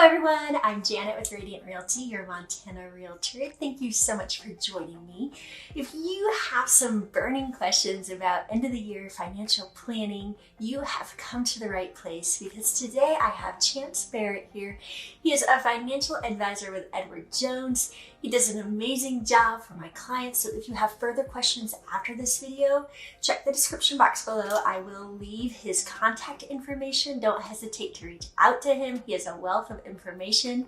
everyone, I'm Janet with Radiant Realty, your Montana Realtor. Thank you so much for joining me. If you have some burning questions about end of the year financial planning, you have come to the right place because today I have Chance Barrett here. He is a financial advisor with Edward Jones. He does an amazing job for my clients, so if you have further questions after this video, check the description box below. I will leave his contact information. Don't hesitate to reach out to him. He has a wealth of information.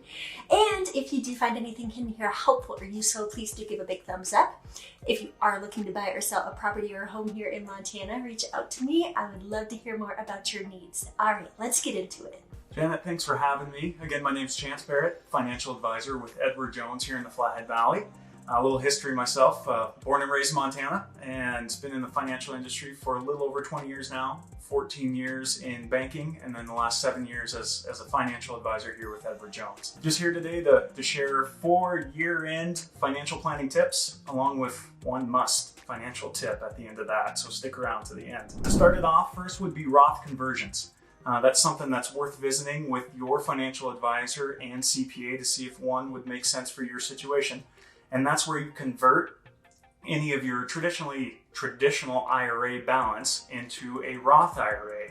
And if you do find anything in here helpful or useful, please do give a big thumbs up. If you are looking to buy or sell a property or a home here in Montana, reach out to me. I would love to hear more about your needs. All right, let's get into it. Janet, thanks for having me. Again, my name's Chance Barrett, financial advisor with Edward Jones here in the Flathead Valley. A little history myself, born and raised in Montana, and been in the financial industry for a little over 20 years now, 14 years in banking, and then the last 7 years as a financial advisor here with Edward Jones. Just here today to share 4 year-end financial planning tips, along with one must financial tip at the end of that, so stick around to the end. To start it off, first would be Roth conversions. That's something that's worth visiting with your financial advisor and CPA to see if one would make sense for your situation. And that's where you convert any of your traditional IRA balance into a Roth IRA.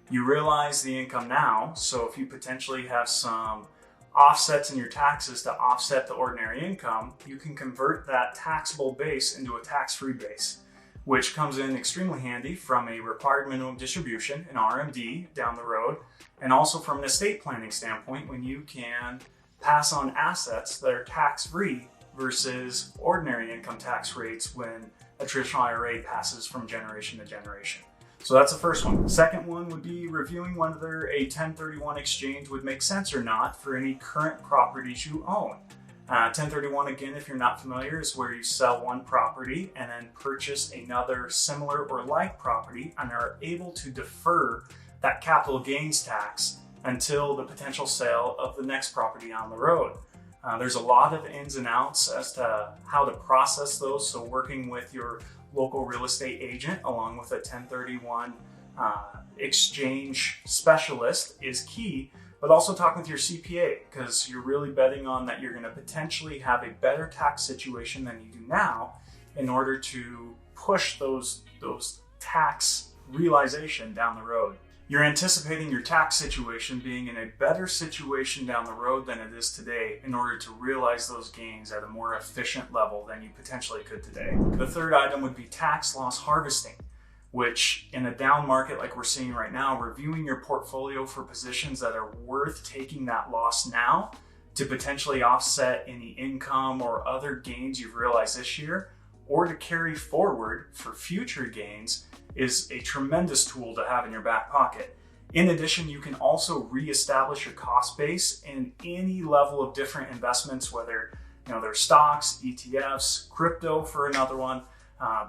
You realize the income now, so if you potentially have some offsets in your taxes to offset the ordinary income, you can convert that taxable base into a tax-free base, which comes in extremely handy from a required minimum distribution, an RMD, down the road, and also from an estate planning standpoint when you can pass on assets that are tax-free versus ordinary income tax rates when a traditional IRA passes from generation to generation. So that's the first one. The second one would be reviewing whether a 1031 exchange would make sense or not for any current properties you own. 1031, again, if you're not familiar, is where you sell one property and then purchase another similar or like property and are able to defer that capital gains tax until the potential sale of the next property down the road. There's a lot of ins and outs as to how to process those, so working with your local real estate agent along with a 1031 exchange specialist is key. But also talk with your CPA, because you're really betting on that you're going to potentially have a better tax situation than you do now in order to push those tax realization down the road. You're anticipating your tax situation being in a better situation down the road than it is today in order to realize those gains at a more efficient level than you potentially could today. The third item would be tax loss harvesting, which in a down market like we're seeing right now, reviewing your portfolio for positions that are worth taking that loss now to potentially offset any income or other gains you've realized this year, or to carry forward for future gains, is a tremendous tool to have in your back pocket. In addition, you can also reestablish your cost base in any level of different investments, whether they're stocks, ETFs, crypto for another one.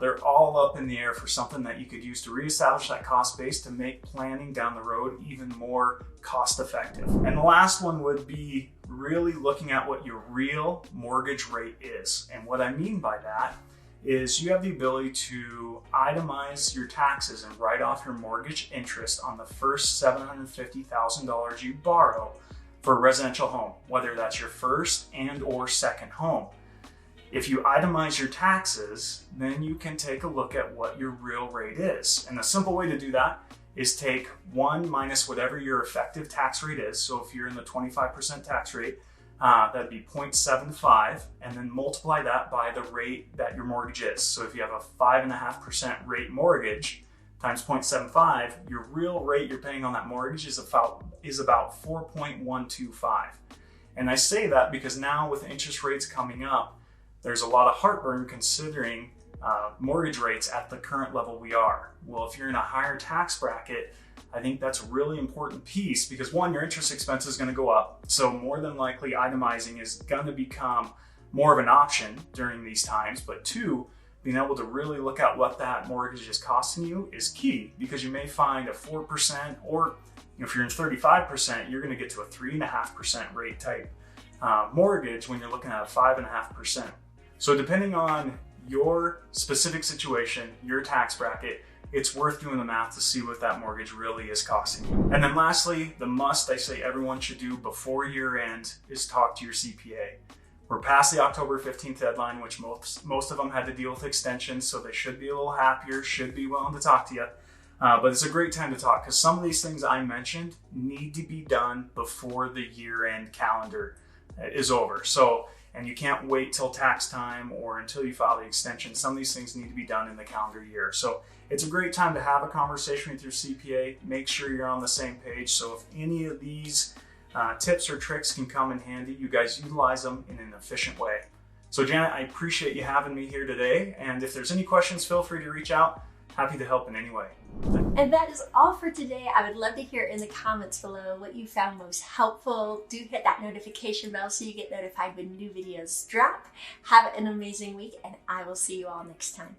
They're all up in the air for something that you could use to reestablish that cost base to make planning down the road even more cost effective. And the last one would be really looking at what your real mortgage rate is. And what I mean by that is you have the ability to itemize your taxes and write off your mortgage interest on the first $750,000 you borrow for a residential home, whether that's your first and or second home. If you itemize your taxes, then you can take a look at what your real rate is. And the simple way to do that is take 1 minus whatever your effective tax rate is. So if you're in the 25% tax rate, that'd be 0.75, and then multiply that by the rate that your mortgage is. So if you have a 5.5% rate mortgage times 0.75, your real rate you're paying on that mortgage is about 4.125. And I say that because now with interest rates coming up, there's a lot of heartburn considering mortgage rates at the current level we are. Well, if you're in a higher tax bracket, I think that's a really important piece because one, your interest expense is going to go up. So more than likely itemizing is going to become more of an option during these times. But two, being able to really look at what that mortgage is costing you is key, because you may find a 4%, or if you're in 35%, you're going to get to a 3.5% rate type mortgage when you're looking at a 5.5%. So depending on your specific situation, your tax bracket, it's worth doing the math to see what that mortgage really is costing you. And then lastly, the must I say everyone should do before year end is talk to your CPA. We're past the October 15th deadline, which most of them had to deal with extensions, so they should be a little happier, should be willing to talk to you. But it's a great time to talk because some of these things I mentioned need to be done before the year-end calendar is over. So, and you can't wait till tax time or until you file the extension. Some of these things need to be done in the calendar year. So it's a great time to have a conversation with your CPA. Make sure you're on the same page. So if any of these tips or tricks can come in handy, you guys utilize them in an efficient way. So Janet, I appreciate you having me here today. And if there's any questions, feel free to reach out. Happy to help in any way. And that is all for today. I would love to hear in the comments below what you found most helpful. Do hit that notification bell so you get notified when new videos drop. Have an amazing week, and I will see you all next time.